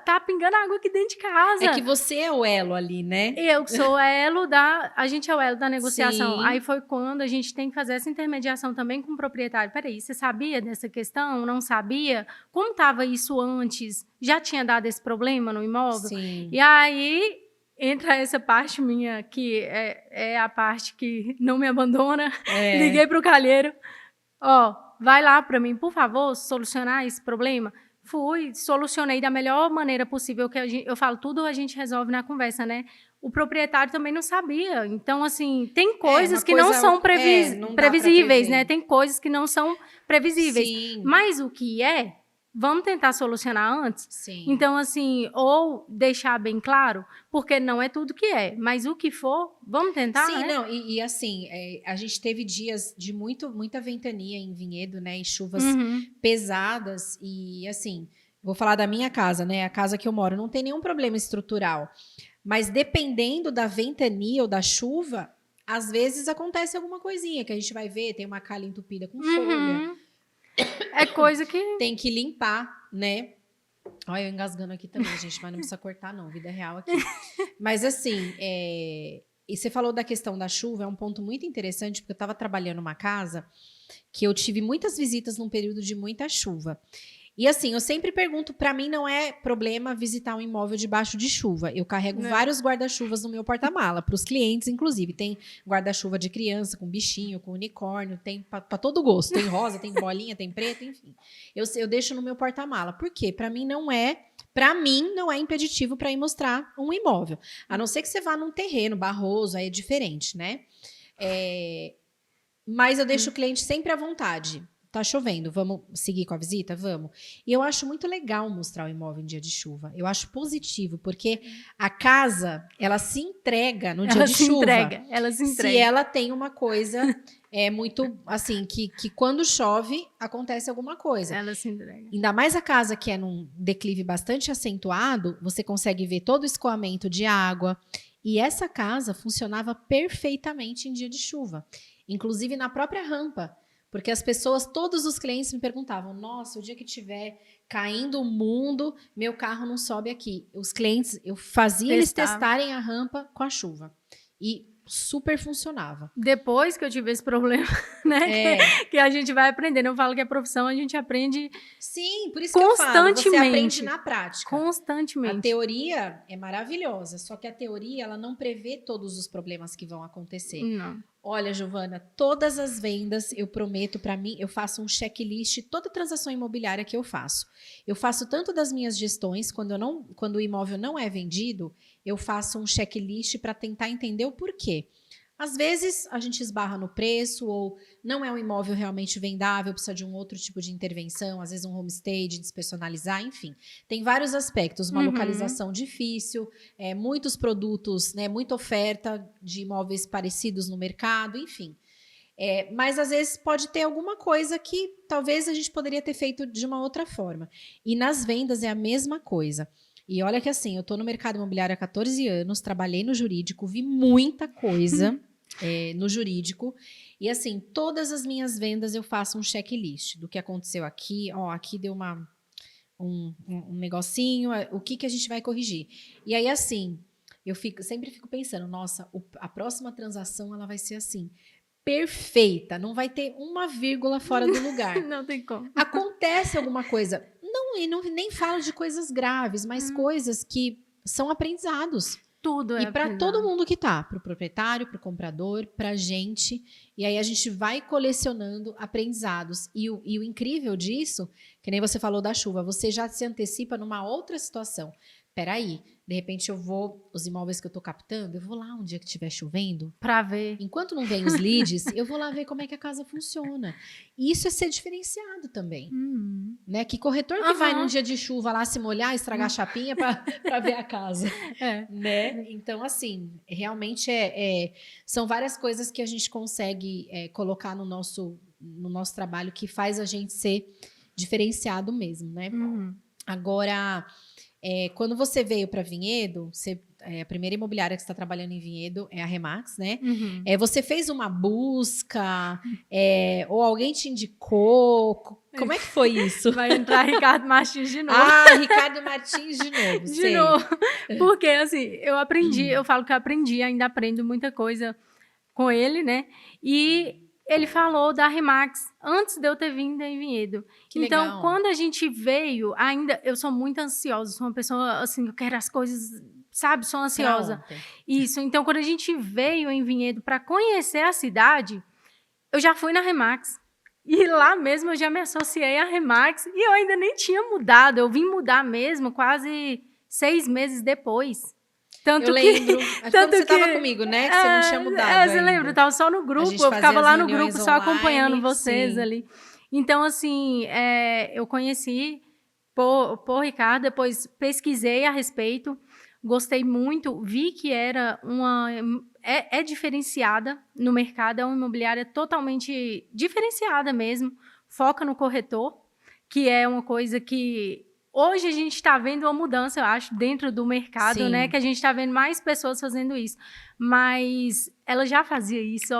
Tá pingando água aqui dentro de casa. É que você é o elo ali, né? Eu sou elo a gente é o elo da negociação. Sim. Aí foi quando a gente tem que fazer essa intermediação também com o proprietário. Peraí, você sabia dessa questão? Não sabia? Como estava isso antes? Já tinha dado esse problema no imóvel? Sim. E aí entra essa parte minha, que é a parte que não me abandona. Liguei pro calheiro. Vai lá para mim, por favor, solucionar esse problema. Fui, solucionei da melhor maneira possível, que eu falo, tudo a gente resolve na conversa, né? O proprietário também não sabia. Então, assim, tem coisas que não são previsíveis, né? Tem coisas que não são previsíveis. Sim. Mas o que vamos tentar solucionar antes? Sim. Então, assim, ou deixar bem claro, porque não é tudo que mas o que for, vamos tentar, Sim, né? não, e assim, a gente teve dias de muita ventania em Vinhedo, né, e chuvas pesadas, e assim, vou falar da minha casa, né, a casa que eu moro não tem nenhum problema estrutural, mas dependendo da ventania ou da chuva, às vezes acontece alguma coisinha, que a gente vai ver, tem uma calha entupida com folha. É coisa que... Tem que limpar, né? Olha, eu engasgando aqui também, gente, mas não precisa cortar não, vida real aqui. Mas assim, e você falou da questão da chuva, é um ponto muito interessante, porque eu estava trabalhando numa casa que eu tive muitas visitas num período de muita chuva. E assim, eu sempre pergunto, para mim não é problema visitar um imóvel debaixo de chuva. Eu carrego vários guarda-chuvas no meu porta-mala, para os clientes, inclusive. Tem guarda-chuva de criança, com bichinho, com unicórnio, tem para todo gosto. Tem rosa, tem bolinha, tem preto, enfim. Eu deixo no meu porta-mala. Por quê? Para mim não é impeditivo para ir mostrar um imóvel. A não ser que você vá num terreno barroso, aí é diferente, né? Mas eu deixo o cliente sempre à vontade. tá chovendo, vamos seguir com a visita? Vamos. E eu acho muito legal mostrar o imóvel em dia de chuva. Eu acho positivo, porque a casa, ela se entrega no dia de chuva. Ela se entrega. Se ela tem uma coisa muito, assim, que quando chove, acontece alguma coisa. Ela se entrega. Ainda mais a casa que é num declive bastante acentuado, você consegue ver todo o escoamento de água. E essa casa funcionava perfeitamente em dia de chuva. Inclusive na própria rampa. Porque as pessoas, todos os clientes me perguntavam, nossa, o dia que tiver caindo o mundo, meu carro não sobe aqui. Os clientes, eu fazia eles testarem a rampa com a chuva. E super funcionava. Depois que eu tive esse problema, né? Que a gente vai aprendendo. Eu falo que a profissão a gente aprende. Sim, por isso que eu falo, você aprende na prática. Constantemente. A teoria é maravilhosa, só que a teoria ela não prevê todos os problemas que vão acontecer. Não. Olha, Giovana, todas as vendas, eu prometo para mim, eu faço um checklist, toda transação imobiliária que eu faço. Eu faço tanto das minhas gestões, quando o imóvel não é vendido, eu faço um checklist para tentar entender o porquê. Às vezes, a gente esbarra no preço, ou não é um imóvel realmente vendável, precisa de um outro tipo de intervenção, às vezes um homestay, de despersonalizar, enfim. Tem vários aspectos, uma localização difícil, muitos produtos, né, muita oferta de imóveis parecidos no mercado, enfim. Mas, às vezes, pode ter alguma coisa que talvez a gente poderia ter feito de uma outra forma. E nas vendas é a mesma coisa. E olha que assim, eu estou no mercado imobiliário há 14 anos, trabalhei no jurídico, vi muita coisa no jurídico. E assim, todas as minhas vendas eu faço um checklist do que aconteceu aqui. Ó, aqui deu um negocinho, o que a gente vai corrigir. E aí assim, eu sempre fico pensando, nossa, a próxima transação ela vai ser assim, perfeita, não vai ter uma vírgula fora do lugar. Não tem como. Acontece alguma coisa. Não, nem falo de coisas graves, mas coisas que são aprendizados. Tudo é e para todo mundo que tá, para o proprietário, para o comprador, para a gente. E aí a gente vai colecionando aprendizados. E o incrível disso, que nem você falou da chuva, você já se antecipa numa outra situação. Peraí, de repente os imóveis que eu estou captando, eu vou lá um dia que estiver chovendo. Para ver. Enquanto não vem os leads, eu vou lá ver como é que a casa funciona. E isso é ser diferenciado também. Né? Que corretor que vai num dia de chuva lá se molhar, estragar a chapinha para ver a casa. Né? Então, assim, realmente são várias coisas que a gente consegue colocar no nosso trabalho que faz a gente ser diferenciado mesmo, né? Agora, quando você veio para Vinhedo, a primeira imobiliária que você está trabalhando em Vinhedo é a Remax, né? Você fez uma busca, ou alguém te indicou? Como é que foi isso? Vai entrar Ricardo Martins de novo. Ricardo Martins de novo. De novo. Porque, assim, eu aprendi, eu falo que eu aprendi, ainda aprendo muita coisa com ele, né? E ele falou da Remax antes de eu ter vindo em Vinhedo. Então, legal. Quando a gente veio, eu sou muito ansiosa, sou uma pessoa, assim, eu quero as coisas, sabe? Sou ansiosa. Isso. Então, quando a gente veio em Vinhedo para conhecer a cidade, eu já fui na Remax. E lá mesmo eu já me associei à Remax e eu ainda nem tinha mudado. Eu vim mudar mesmo quase 6 meses depois. Tanto eu lembro. Quando você estava comigo, né? Que você não tinha mudado você lembra? Eu estava só no grupo. Eu ficava lá no grupo só acompanhando vocês ali. Então, assim, eu conheci por Ricardo, depois pesquisei a respeito, gostei muito, vi que era é diferenciada no mercado, é uma imobiliária totalmente diferenciada mesmo, foca no corretor, que é uma coisa que hoje a gente está vendo uma mudança, eu acho, dentro do mercado, né? Que a gente está vendo mais pessoas fazendo isso. Mas ela já fazia isso,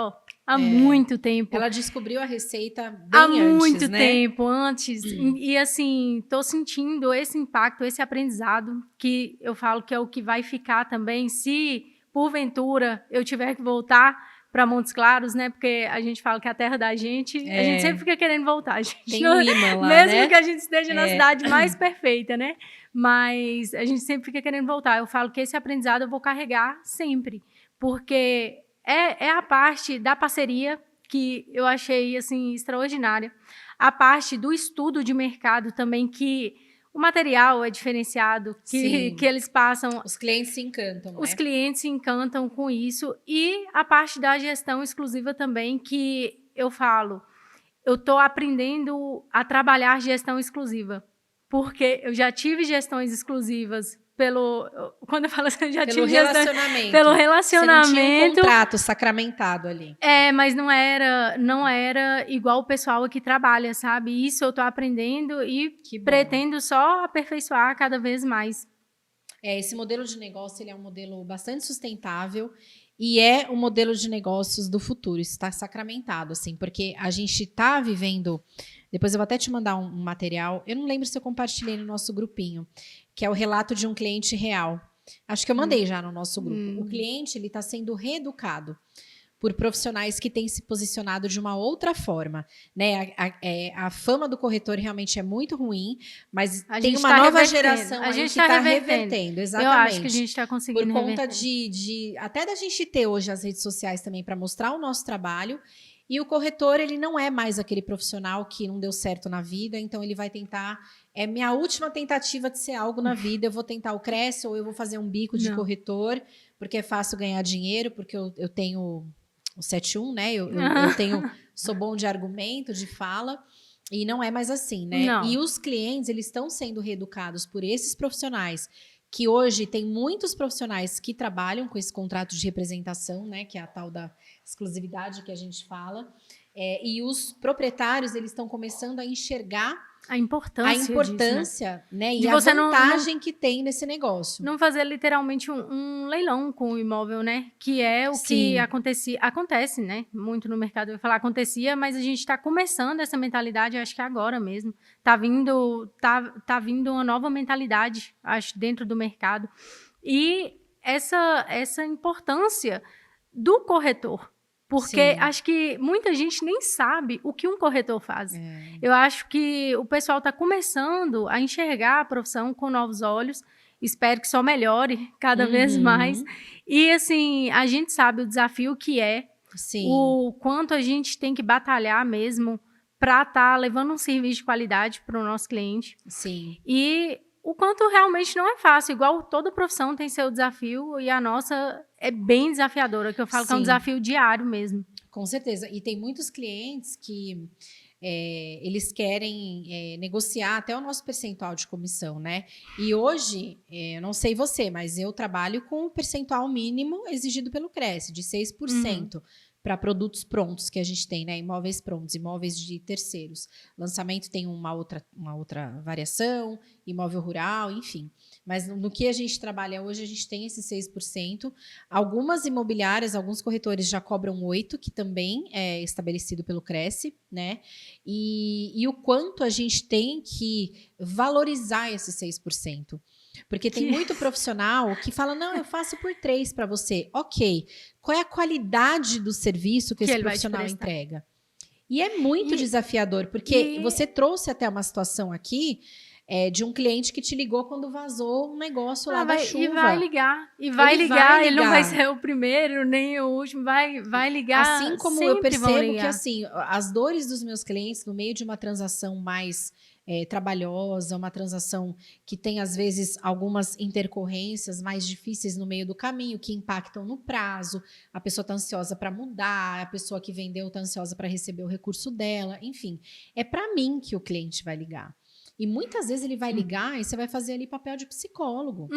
há muito tempo. Ela descobriu a receita bem antes, né? Há muito tempo antes. E, assim, estou sentindo esse impacto, esse aprendizado, que eu falo que é o que vai ficar também, se, porventura, eu tiver que voltar para Montes Claros, né? Porque a gente fala que é a terra da gente, a gente sempre fica querendo voltar. A gente tem um imã lá, mesmo né? que a gente esteja na cidade mais perfeita, né? Mas a gente sempre fica querendo voltar. Eu falo que esse aprendizado eu vou carregar sempre, porque é a parte da parceria que eu achei, assim, extraordinária. A parte do estudo de mercado também, que o material é diferenciado, que eles passam. Os clientes se encantam, Os clientes se encantam com isso. E a parte da gestão exclusiva também, que eu falo, eu estou aprendendo a trabalhar gestão exclusiva. Porque eu já tive gestões exclusivas quando eu falo assim, eu já pelo tive relacionamento. Pelo relacionamento. Você não tinha um contrato sacramentado ali. Mas não era igual o pessoal que trabalha, sabe? Isso eu estou aprendendo e pretendo só aperfeiçoar cada vez mais. Esse modelo de negócio ele é um modelo bastante sustentável e é o modelo de negócios do futuro. Isso está sacramentado, assim, porque a gente está vivendo. Depois eu vou até te mandar um material. Eu não lembro se eu compartilhei no nosso grupinho, que é o relato de um cliente real. Acho que eu mandei já no nosso grupo. O cliente ele está sendo reeducado por profissionais que têm se posicionado de uma outra forma, né? A fama do corretor realmente é muito ruim, mas tem uma nova geração aí que está revertendo. Exatamente. Eu acho que a gente está conseguindo por conta até da gente ter hoje as redes sociais também para mostrar o nosso trabalho. E o corretor, ele não é mais aquele profissional que não deu certo na vida, então ele vai tentar... É minha última tentativa de ser algo na vida, eu vou tentar o Cresce ou eu vou fazer um bico de corretor, porque é fácil ganhar dinheiro, porque eu tenho o 71, né? Eu sou bom de argumento, de fala, e não é mais assim, né? Não. E os clientes, eles estão sendo reeducados por esses profissionais, que hoje tem muitos profissionais que trabalham com esse contrato de representação, né? Que é a tal da exclusividade que a gente fala. E os proprietários, eles estão começando a enxergar a importância disso, né? E a vantagem que tem nesse negócio. Não fazer literalmente um leilão com o imóvel, né? Que é o que acontece, né? Muito no mercado. Eu ia falar acontecia, mas a gente está começando essa mentalidade, acho que agora mesmo. Tá vindo uma nova mentalidade, acho, dentro do mercado. E essa importância do corretor. Porque acho que muita gente nem sabe o que um corretor faz. Eu acho que o pessoal está começando a enxergar a profissão com novos olhos. Espero que só melhore cada vez mais. E, assim, a gente sabe o desafio que é. O quanto a gente tem que batalhar mesmo para estar levando um serviço de qualidade para o nosso cliente. E o quanto realmente não é fácil. Igual toda profissão tem seu desafio e a nossa é bem desafiadora, que eu falo que é um desafio diário mesmo. Com certeza. E tem muitos clientes que eles querem negociar até o nosso percentual de comissão, né? E hoje, eu não sei você, mas eu trabalho com o percentual mínimo exigido pelo Cresce, de 6%. Para produtos prontos que a gente tem, né? Imóveis prontos, imóveis de terceiros. Lançamento tem uma outra variação, imóvel rural, enfim. Mas no que a gente trabalha hoje, a gente tem esse 6%. Algumas imobiliárias, alguns corretores já cobram 8%, que também é estabelecido pelo Cresce, né? E o quanto a gente tem que valorizar esse 6%. Porque tem muito profissional que fala, não, eu faço por 3 para você. Ok, qual é a qualidade do serviço que esse profissional entrega? E é muito desafiador, porque você trouxe até uma situação aqui de um cliente que te ligou quando vazou um negócio lá da chuva. E vai ligar, ele não vai ser o primeiro, nem o último, vai ligar. Assim como eu percebo que assim, as dores dos meus clientes no meio de uma transação mais trabalhosa, uma transação que tem, às vezes, algumas intercorrências mais difíceis no meio do caminho, que impactam no prazo, a pessoa está ansiosa para mudar, a pessoa que vendeu está ansiosa para receber o recurso dela, enfim. É para mim que o cliente vai ligar. E muitas vezes ele vai ligar e você vai fazer ali papel de psicólogo.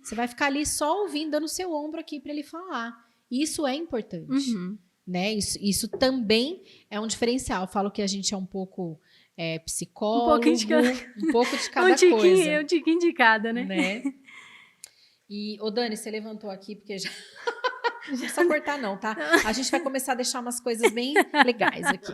Você vai ficar ali só ouvindo, dando seu ombro aqui para ele falar. E isso é importante. Né? Isso também é um diferencial. Eu falo que a gente é um pouco psicólogo, um pouco de cada coisa. Um tiquinho de cada, né? E, Dani, você levantou aqui porque já... Não precisa cortar não, tá? A gente vai começar a deixar umas coisas bem legais aqui.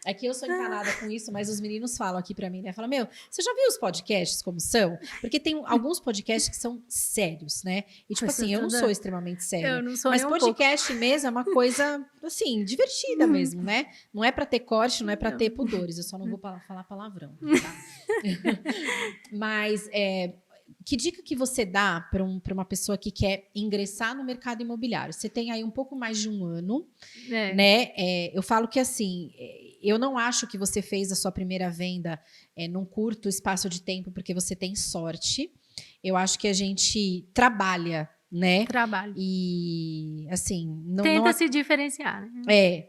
É que eu sou encanada com isso, mas os meninos falam aqui pra mim, né? Falam, você já viu os podcasts como são? Porque tem alguns podcasts que são sérios, né? E tipo assim, eu não sou extremamente séria. Eu não sou mas nem podcast mesmo é uma coisa, assim, divertida mesmo, né? Não é pra ter corte, não é pra ter pudores. Eu só não vou falar palavrão, tá? Mas... que dica que você dá para uma pessoa que quer ingressar no mercado imobiliário? Você tem aí um pouco mais de um ano, né? Eu falo que assim, eu não acho que você fez a sua primeira venda num curto espaço de tempo porque você tem sorte. Eu acho que a gente trabalha, né? Trabalho. E assim... Tenta se diferenciar, né?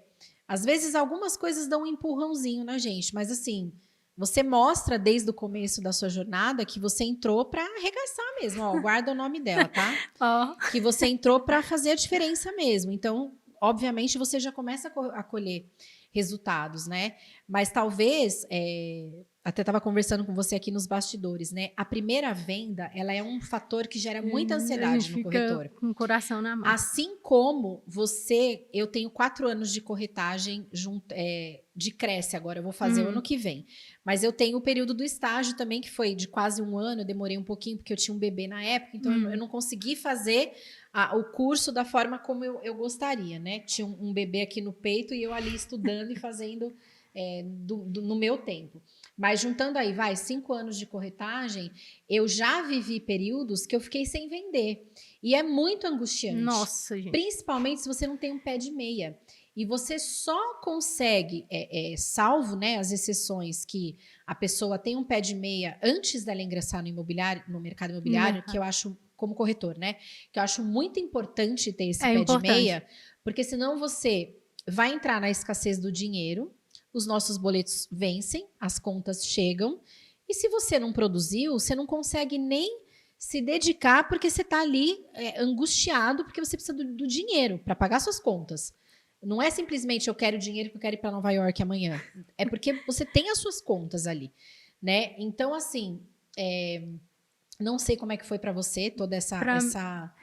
Às vezes, algumas coisas dão um empurrãozinho na gente, mas assim, você mostra desde o começo da sua jornada que você entrou para arregaçar mesmo. Ó, guarda o nome dela, tá? Que você entrou para fazer a diferença mesmo. Então, obviamente, você já começa a colher resultados, né? Mas talvez, até estava conversando com você aqui nos bastidores, né? A primeira venda, ela é um fator que gera muita ansiedade no corretor. Com o coração na mão. Assim como eu tenho 4 anos de corretagem de Cresce agora, eu vou fazer o ano que vem. Mas eu tenho o período do estágio também, que foi de quase 1 ano, eu demorei um pouquinho, porque eu tinha um bebê na época, então eu não consegui fazer o curso da forma como eu gostaria, né? Tinha um bebê aqui no peito e eu ali estudando e fazendo no meu tempo. Mas juntando aí, 5 anos de corretagem, eu já vivi períodos que eu fiquei sem vender. E é muito angustiante. Nossa, gente. Principalmente se você não tem um pé de meia. E você só consegue, salvo, né, as exceções que a pessoa tem um pé de meia antes dela ingressar no mercado imobiliário, que eu acho, como corretor, né, que eu acho muito importante ter esse pé de meia, porque senão você vai entrar na escassez do dinheiro, os nossos boletos vencem, as contas chegam, e se você não produziu, você não consegue nem se dedicar porque você está ali angustiado porque você precisa do dinheiro para pagar suas contas. Não é simplesmente eu quero dinheiro porque eu quero ir para Nova York amanhã. É porque você tem as suas contas ali, né? Então, assim, não sei como é que foi para você toda essa...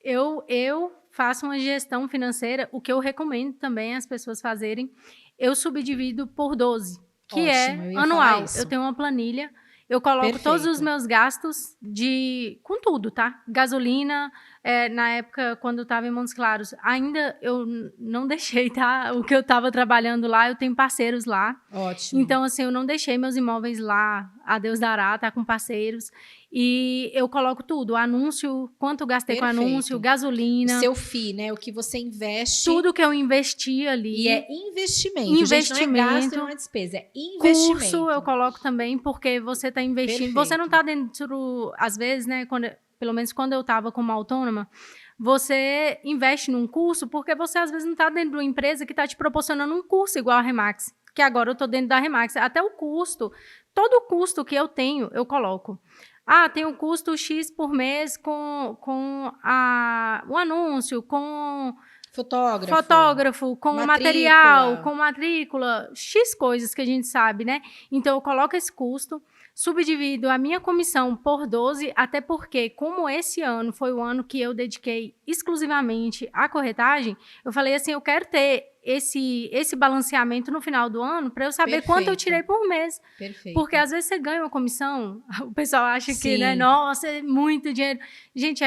Eu faço uma gestão financeira, o que eu recomendo também as pessoas fazerem, eu subdivido por 12, que é anual. Eu tenho uma planilha, eu coloco todos os meus gastos com tudo, tá? Gasolina, na época, quando eu estava em Montes Claros, ainda eu não deixei, tá? O que eu estava trabalhando lá, eu tenho parceiros lá. Ótimo. Então, assim, eu não deixei meus imóveis lá, a Deus dará, tá com parceiros. E eu coloco tudo, anúncio, quanto eu gastei com anúncio, gasolina. O seu FII, né? O que você investe. Tudo que eu investi ali. E é investimento. Gente, não é gasto, não é despesa, é investimento. Curso eu coloco também, porque você está investindo. Perfeito. Você não está dentro, às vezes, né? Pelo menos quando eu estava como autônoma, você investe num curso porque você, às vezes, não está dentro de uma empresa que está te proporcionando um curso igual a Remax. Que agora eu estou dentro da Remax. Até o custo, todo o custo que eu tenho, eu coloco. Tem um custo X por mês com o anúncio, com fotógrafo, com material, com matrícula, X coisas que a gente sabe, né? Então, eu coloco esse custo, subdivido a minha comissão por 12, até porque, como esse ano foi o ano que eu dediquei exclusivamente à corretagem, eu falei assim, eu quero ter esse balanceamento no final do ano para eu saber quanto eu tirei por mês. Perfeito. Porque às vezes você ganha uma comissão, o pessoal acha que, né, nossa, é muito dinheiro. Gente,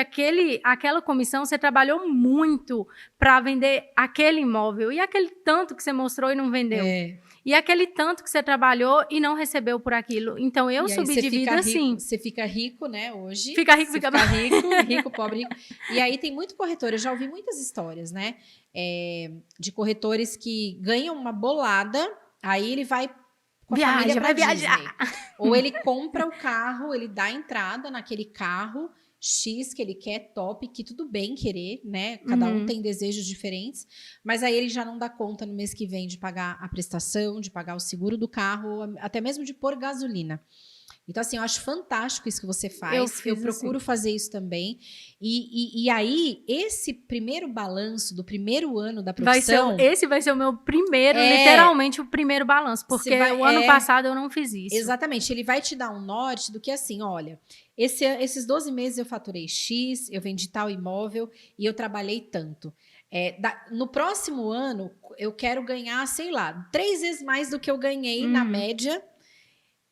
aquela comissão você trabalhou muito para vender aquele imóvel e aquele tanto que você mostrou e não vendeu. E aquele tanto que você trabalhou e não recebeu por aquilo. Então, eu subdivido assim. Você fica rico, né, hoje. Fica rico, rico, pobre, rico. E aí tem muito corretor, eu já ouvi muitas histórias, né, de corretores que ganham uma bolada, aí ele vai com a família pra Disney. Ou ele compra o carro, ele dá entrada naquele carro X que ele quer, top, que tudo bem querer, né? Cada um tem desejos diferentes, mas aí ele já não dá conta no mês que vem de pagar a prestação, de pagar o seguro do carro, até mesmo de pôr gasolina. Então, assim, eu acho fantástico isso que você faz. Eu procuro fazer isso também. E aí, esse primeiro balanço do primeiro ano da profissão... Esse vai ser o meu primeiro, literalmente, o primeiro balanço. Porque o ano passado eu não fiz isso. Exatamente. Ele vai te dar um norte do que, assim, olha... Esses 12 meses eu faturei X, eu vendi tal imóvel e eu trabalhei tanto. No próximo ano, eu quero ganhar, sei lá, 3 vezes mais do que eu ganhei na média.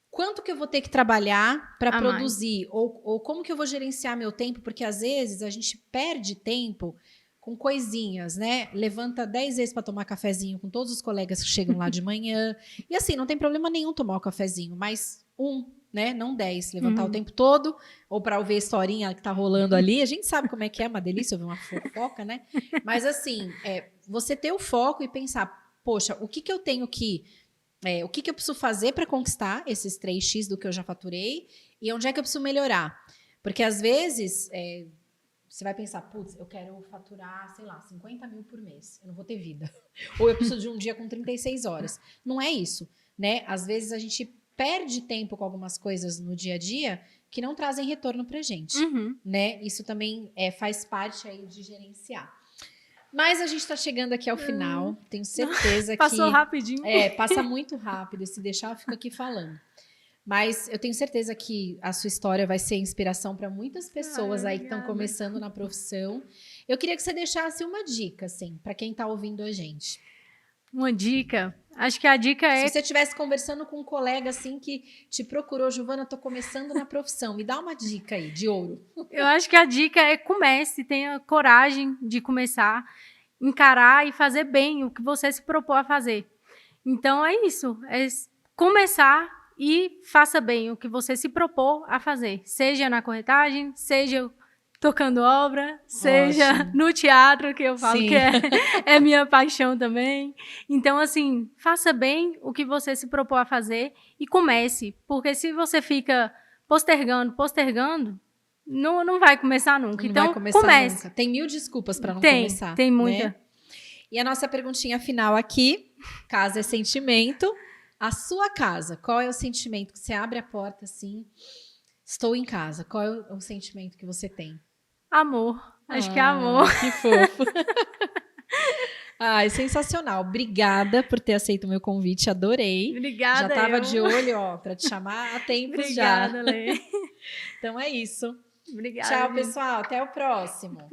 Quanto que eu vou ter que trabalhar para produzir? Ou como que eu vou gerenciar meu tempo? Porque, às vezes, a gente perde tempo com coisinhas, né? Levanta 10 vezes para tomar cafezinho com todos os colegas que chegam lá de manhã. E, assim, não tem problema nenhum tomar o cafezinho, mas né? Não 10, levantar o tempo todo, ou para ouvir a historinha que tá rolando ali. A gente sabe como é que é, uma delícia ouvir uma fofoca, né? Mas, assim, você ter o foco e pensar, poxa, o que eu tenho que... o que eu preciso fazer para conquistar esses 3x do que eu já faturei e onde é que eu preciso melhorar? Porque, às vezes, Você vai pensar, putz, eu quero faturar, sei lá, 50 mil por mês. Eu não vou ter vida. Ou eu preciso de um dia com 36 horas. Não é isso, né? Às vezes a gente perde tempo com algumas coisas no dia a dia que não trazem retorno pra gente, né? Isso também faz parte aí de gerenciar. Mas a gente está chegando aqui ao final. Tenho certeza que... Passou rapidinho. Passa muito rápido. Se deixar, eu fico aqui falando. Mas eu tenho certeza que a sua história vai ser inspiração para muitas pessoas aí que estão começando na profissão. Eu queria que você deixasse uma dica, assim, para quem está ouvindo a gente. Uma dica? Acho que a dica é... Se você estivesse conversando com um colega, assim, que te procurou, Giovana, tô começando na profissão, me dá uma dica aí, de ouro. Eu acho que a dica é comece, tenha coragem de começar, encarar e fazer bem o que você se propôs a fazer. Então, é isso, é começar e faça bem o que você se propôs a fazer. Seja na corretagem, seja tocando obra, seja no teatro, que eu falo que é minha paixão também. Então, assim, faça bem o que você se propôs a fazer e comece. Porque se você fica postergando, não vai começar nunca. Então, comece. Nunca. Tem 1000 desculpas para não começar. Tem muita. Né? E a nossa perguntinha final aqui, casa é sentimento. A sua casa, qual é o sentimento que você abre a porta assim, estou em casa? Qual é o sentimento que você tem? Amor. Acho que é amor. Que fofo. Ai, sensacional. Obrigada por ter aceito o meu convite, adorei. Obrigada. Já estava de olho, para te chamar há tempos. Obrigada, já. Lê. Então é isso. Obrigada. Tchau, pessoal. Até o próximo.